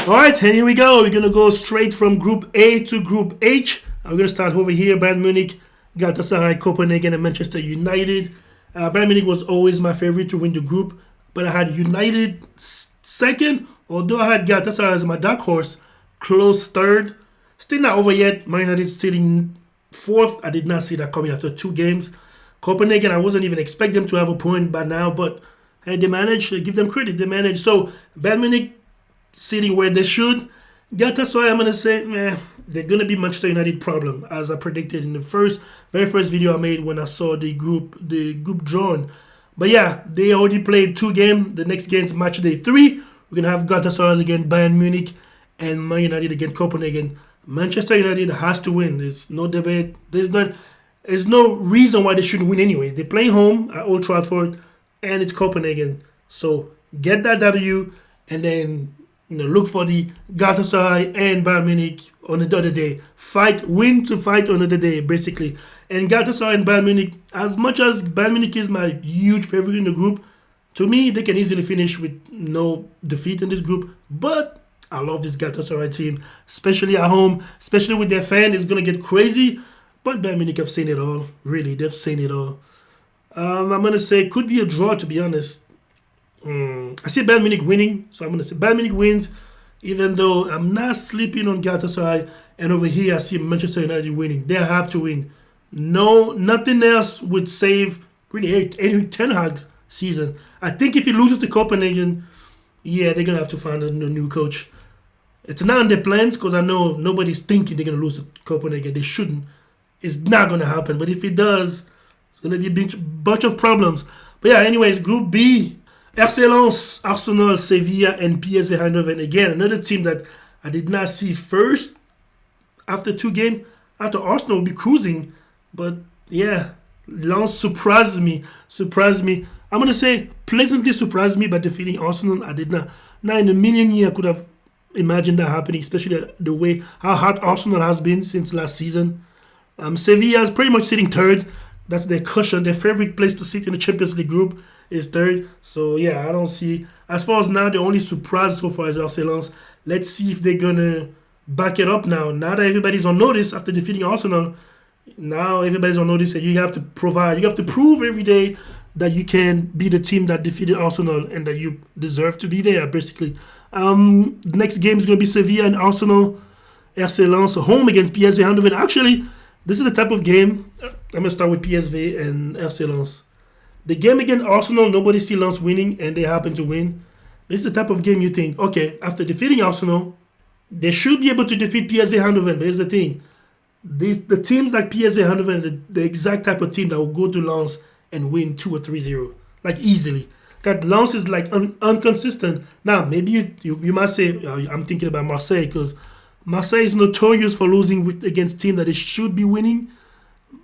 All right, and here we go. We're going to go straight from Group A to Group H. I'm going to start over here. Bayern Munich, Galatasaray, Copenhagen, and Manchester United. Bayern Munich was always my favorite to win the group, but I had United second, although I had Galatasaray as my dark horse, close third. Still not over yet. Man United sitting fourth. I did not see that coming after 2 games. Copenhagen, I wasn't even expecting them to have a point by now, but hey, they managed. Give them credit. They managed. So, Bayern Munich sitting where they should. Galatasaray, I'm going to say, they're going to be Manchester United problem, as I predicted in the very first video I made when I saw the group drawn. But yeah, they already played 2 games. The next game is Matchday 3. We're going to have Galatasaray against Bayern Munich and Man United against Copenhagen. Manchester United has to win. There's no debate. There's no reason why they shouldn't win anyway. They're playing home at Old Trafford, and it's Copenhagen. So get that W, and then look for the Galatasaray and Bayern Munich on the other day. Win to fight on the other day, basically. And Galatasaray and Bayern Munich, as much as Bayern Munich is my huge favorite in the group, to me, they can easily finish with no defeat in this group. But I love this Galatasaray team, especially at home, especially with their fan. It's going to get crazy. But Bayern Munich have seen it all. Really, they've seen it all. I'm going to say it could be a draw, to be honest. I see Bayern Munich winning, so I'm going to say Bayern Munich wins, even though I'm not sleeping on Galatasaray. And over here, I see Manchester United winning. They have to win. No, nothing else would save really any Ten Hag's season. I think if he loses to Copenhagen, yeah, they're going to have to find a new coach. It's not in their plans because I know nobody's thinking they're going to lose to Copenhagen. They shouldn't. It's not going to happen. But if it does, it's going to be a bunch of problems. But yeah, anyways, Group B. RC Lens, Arsenal, Sevilla, and PSV Eindhoven. Again, another team that I did not see first after 2 games. I thought Arsenal would be cruising. But yeah, Lens surprised me. I'm going to say pleasantly surprised me by defeating Arsenal. I did not in a million years I could have imagined that happening, especially the way how hard Arsenal has been since last season. Sevilla is pretty much sitting third. That's their cushion. Their favorite place to sit in the Champions League group is third. So yeah, I don't see. As far as now, the only surprise so far is RC Lens. Let's see if they're gonna back it up now. Now that everybody's on notice after defeating Arsenal, now everybody's on notice, and you have to prove every day that you can be the team that defeated Arsenal and that you deserve to be there. Basically, the next game is gonna be Sevilla and Arsenal. RC Lens home against PSV Eindhoven. Actually, this is the type of game. I'm going to start with PSV and RC Lens. The game against Arsenal, nobody see Lens winning, and they happen to win. This is the type of game you think, okay, after defeating Arsenal, they should be able to defeat PSV Eindhoven. But here's the thing. The teams like PSV Eindhoven, the exact type of team that will go to Lens and win 2 or 3-0. Like, easily. That Lens is, like, inconsistent. Now, maybe you might say, I'm thinking about Marseille, because Marseille is notorious for losing against teams that they should be winning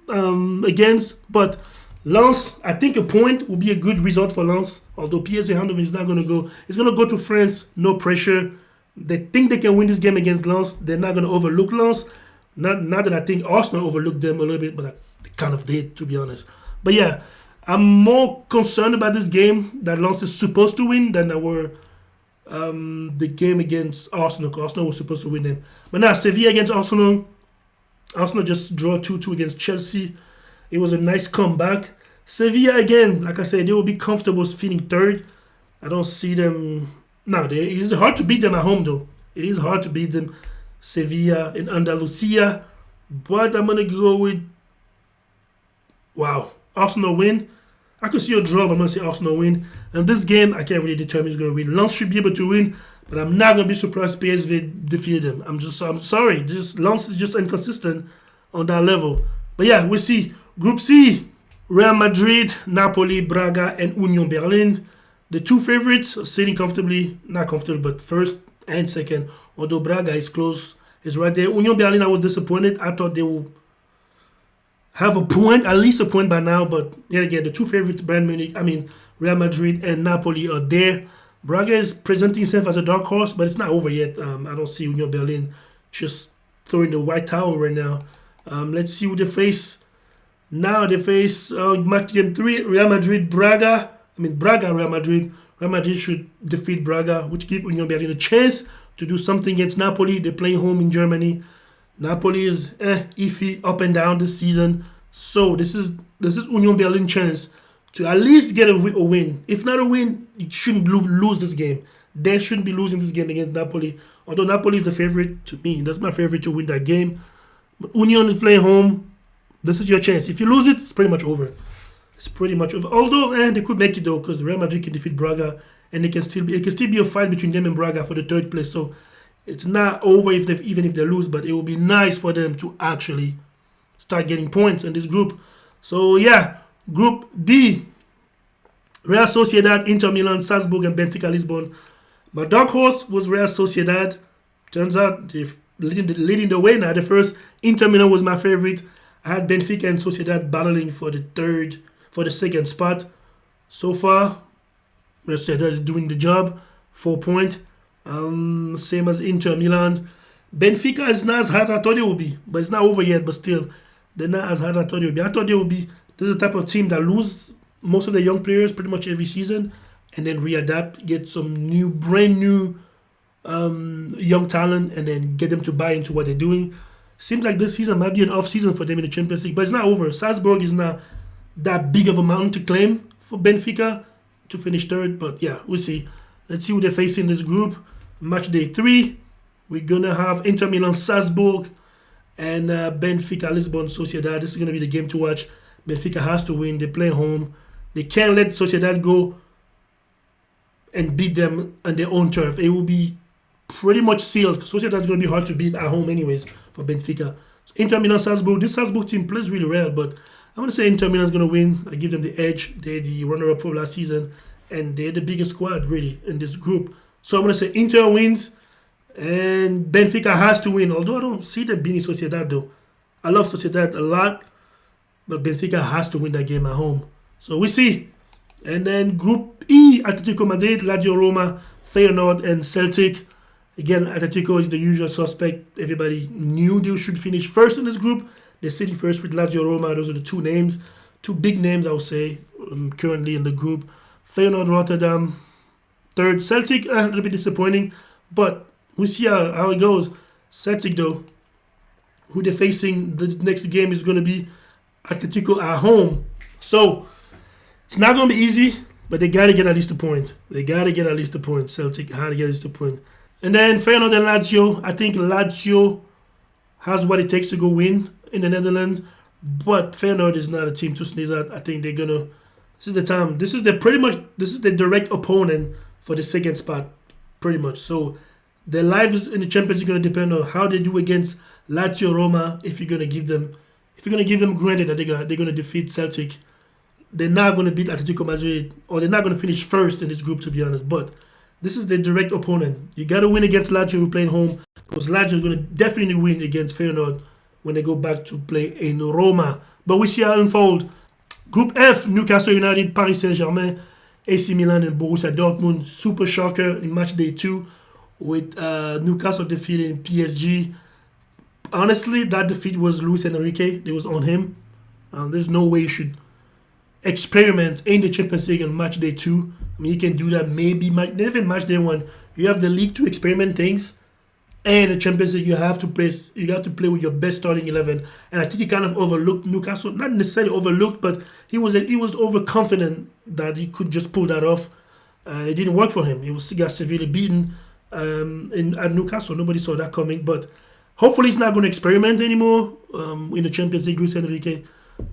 against. But Lens, I think a point will be a good result for Lens. Although PSV Eindhoven is not going to go. It's going to go to France, no pressure. They think they can win this game against Lens. They're not going to overlook Lens. Not that I think Arsenal overlooked them a little bit, but they kind of did, to be honest. But yeah, I'm more concerned about this game that Lens is supposed to win than I were the game against Arsenal, because Arsenal was supposed to win them. But now, Sevilla against Arsenal. Arsenal just draw 2-2 against Chelsea. It was a nice comeback. Sevilla, again, like I said, they will be comfortable feeling third. I don't see them. No, it's hard to beat them at home, though. It is hard to beat them. Sevilla in Andalusia. But I'm going to go with, Arsenal win. I could see a draw, but I'm going to say Arsenal win. And this game, I can't really determine who's going to win. Lens should be able to win, but I'm not going to be surprised PSV defeated them. I'm sorry. Lens is just inconsistent on that level. But yeah, we'll see. Group C, Real Madrid, Napoli, Braga, and Union Berlin. The 2 favorites are sitting comfortably, not comfortable, but first and second. Although Braga is close, is right there. Union Berlin, I was disappointed. I thought they would have a point, at least a point by now. But yet again, the 2 favorites, Real Madrid and Napoli are there. Braga is presenting himself as a dark horse, but it's not over yet. I don't see Union Berlin just throwing the white towel right now. Let's see who they face. Now they face match game 3, Real Madrid, Braga, Real Madrid. Real Madrid should defeat Braga, which gives Union Berlin a chance to do something against Napoli. They're playing home in Germany. Napoli is iffy, up and down this season. So this is Union Berlin's chance to at least get a win. If not a win, you shouldn't lose this game. They shouldn't be losing this game against Napoli. Although Napoli is the favorite to me. That's my favorite to win that game. But Union is playing home. This is your chance. If you lose it, it's pretty much over. It's pretty much over. Although they could make it though, because Real Madrid can defeat Braga, and it can still be a fight between them and Braga for the third place. So it's not over even if they lose, but it will be nice for them to actually start getting points in this group. So yeah, Group D, Real Sociedad, Inter Milan, Salzburg, and Benfica Lisbon. My dark horse was Real Sociedad. Turns out they're leading the way now. The first, Inter Milan was my favorite. I had Benfica and Sociedad battling for the second spot. So far, Real Sociedad is doing the job. 4 points. Same as Inter Milan. Benfica is not as hard as I thought it would be, but it's not over yet. But still, they're not as hard as I thought it would be. I thought they would be. This is the type of team that lose most of the young players pretty much every season, and then readapt, get some brand new young talent, and then get them to buy into what they're doing. Seems like this season might be an off season for them in the Champions League, but it's not over. Salzburg is not that big of a mountain to claim for Benfica to finish third, but yeah, we'll see. Let's see who they're facing in this group. Matchday 3, we're gonna have Inter Milan, Salzburg, and Benfica, Lisbon, Sociedad. This is gonna be the game to watch. Benfica has to win. They play home. They can't let Sociedad go and beat them on their own turf. It will be pretty much sealed. Sociedad is going to be hard to beat at home anyways for Benfica. So Inter Milan, Salzburg. This Salzburg team plays really well, but I'm going to say Inter Milan is going to win. I give them the edge. They're the runner-up for last season, and they're the biggest squad, really, in this group. So I'm going to say Inter wins, and Benfica has to win, although I don't see them beating Sociedad, though. I love Sociedad a lot, but Benfica has to win that game at home. So we see. And then Group E, Atlético Madrid, Lazio Roma, Feyenoord, and Celtic. Again, Atlético is the usual suspect. Everybody knew they should finish first in this group. They're sitting first with Lazio Roma. Those are the two big names, I would say, currently in the group. Feyenoord, Rotterdam, third. Celtic, a little bit disappointing, but we see how it goes. Celtic, though, who they're facing, the next game is going to be Atlético at home. So it's not going to be easy, but they got to get at least a point. Celtic had to get at least a point. And then Feyenoord and Lazio. I think Lazio has what it takes to go win in the Netherlands, but Feyenoord is not a team to sneeze at. I think they're going to... This is the time. This is the direct opponent for the second spot, pretty much. So their lives in the Champions League are going to depend on how they do against Lazio Roma. If you're going to give them granted that they're going to defeat Celtic, they're not going to beat Atlético Madrid, or they're not going to finish first in this group, to be honest. But this is the direct opponent. You got to win against Lazio who playing home, because Lazio is going to definitely win against Feyenoord when they go back to play in Roma. But we see how it unfold. Group F, Newcastle United, Paris Saint-Germain, AC Milan, and Borussia Dortmund. Super shocker in match day 2 with Newcastle defeating PSG. Honestly, that defeat was Luis Enrique. It was on him. There's no way you should experiment in the Champions League on match day 2. I mean, you can do that maybe even match day 1. You have the league to experiment things, and the Champions League you have to play with your best starting 11. And I think he kind of overlooked Newcastle. Not necessarily overlooked, but he was overconfident that he could just pull that off. It didn't work for him. He got severely beaten at Newcastle. Nobody saw that coming, but hopefully he's not going to experiment anymore in the Champions League, Luis Enrique.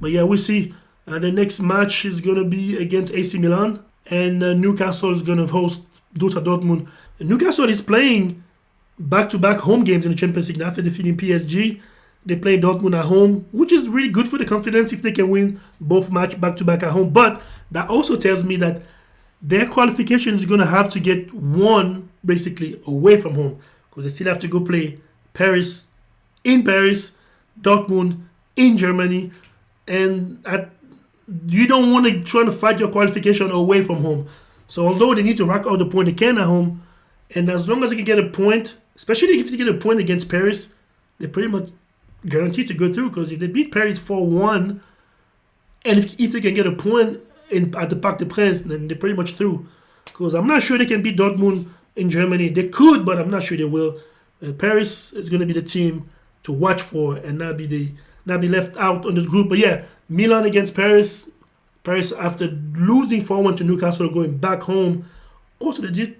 But yeah, we'll see. The next match is going to be against AC Milan, and Newcastle is going to host Dortmund. And Newcastle is playing back-to-back home games in the Champions League after defeating PSG. They play Dortmund at home, which is really good for the confidence if they can win both match back-to-back at home. But that also tells me that their qualification is going to have to get one basically away from home, because they still have to go play Paris, Dortmund in Germany, and you don't want to try to fight your qualification away from home. So although they need to rack out the point they can at home, and as long as they can get a point, especially if they get a point against Paris, they're pretty much guaranteed to go through, because if they beat Paris 4-1, and if they can get a point at the Parc des Princes, then they're pretty much through. Because I'm not sure they can beat Dortmund in Germany. They could, but I'm not sure they will. Paris is going to be the team to watch for and not be left out on this group. But yeah, Milan against Paris. Paris, after losing 4-1 to Newcastle, going back home. Also, they did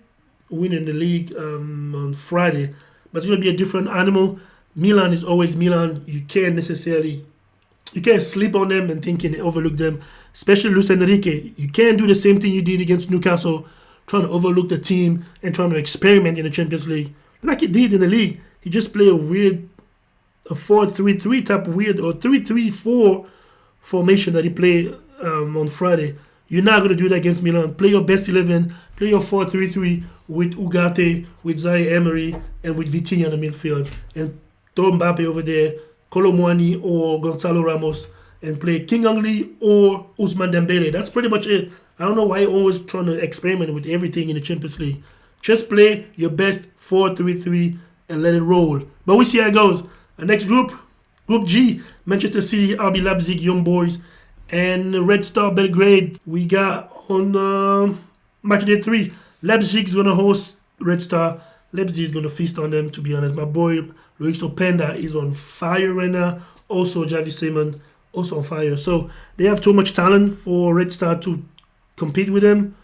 win in the league on Friday. But it's going to be a different animal. Milan is always Milan. You can't sleep on them and think you can overlook them. Especially Luis Enrique. You can't do the same thing you did against Newcastle, trying to overlook the team and trying to experiment in the Champions League. Like he did in the league. He just played a 4-3-3 type of weird, or 3-3-4 formation that he played on Friday. You're not going to do that against Milan. Play your best 11. Play your 4-3-3 with Ugarte, with Zaire Emery, and with Vitinha in the midfield. And throw Mbappe over there, Kolo Muani or Gonzalo Ramos, and play King Angli or Ousmane Dembele. That's pretty much it. I don't know why you're always trying to experiment with everything in the Champions League. Just play your best 4-3-3 and let it roll. But we see how it goes. Next group, Group G, Manchester City, RB Leipzig, Young Boys, and Red Star Belgrade. We got on Matchday 3, Leipzig is going to host Red Star. Leipzig is going to feast on them, to be honest. My boy Luis Openda is on fire right now. Also, Javi Simon, also on fire. So they have too much talent for Red Star to compete with them.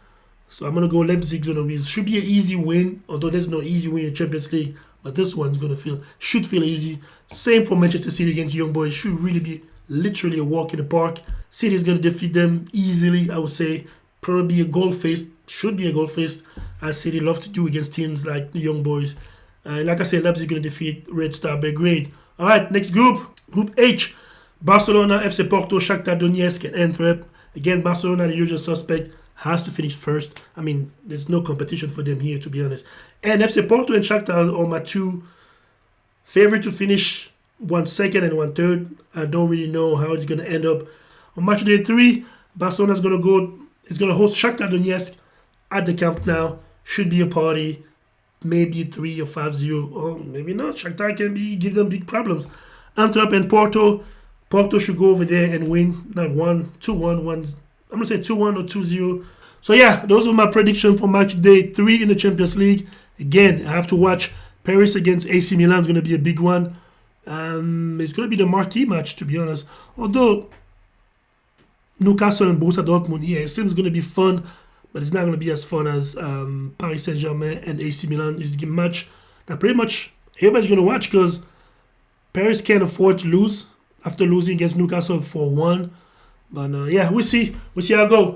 So I'm going to go Leipzig. Should be an easy win, although there's no easy win in the Champions League. But this one's going to should feel easy. Same for Manchester City against Young Boys. Should really be literally a walk in the park. City is going to defeat them easily, I would say. Probably a goal fest. Should be a goal fest, as City love to do against teams like the Young Boys. Like I said, Leipzig is going to defeat Red Star Belgrade. All right, next group. Group H. Barcelona, FC Porto, Shakhtar Donetsk, and Antwerp. Again, Barcelona, the usual suspect, has to finish first. I mean, there's no competition for them here, to be honest. And FC Porto and Shakhtar are my two favorite to finish, one second and one third. I don't really know how it's going to end up. On match day 3, Barcelona is going to host Shakhtar Donetsk at the Camp Nou. Should be a party. Maybe 3 or 5-0. Or maybe not. Shakhtar can give them big problems. Antwerp and Porto. Porto should go over there and win. Not 2-1. I'm going to say 2-1 or 2-0. So yeah, those are my predictions for match day 3 in the Champions League. Again, I have to watch Paris against AC Milan. Is going to be a big one. It's going to be the marquee match, to be honest. Although Newcastle and Borussia Dortmund, yeah, it seems going to be fun, but it's not going to be as fun as Paris Saint-Germain and AC Milan. It's a match that pretty much everybody's going to watch because Paris can't afford to lose after losing against Newcastle 4-1. But yeah, we'll see. We'll see how it goes.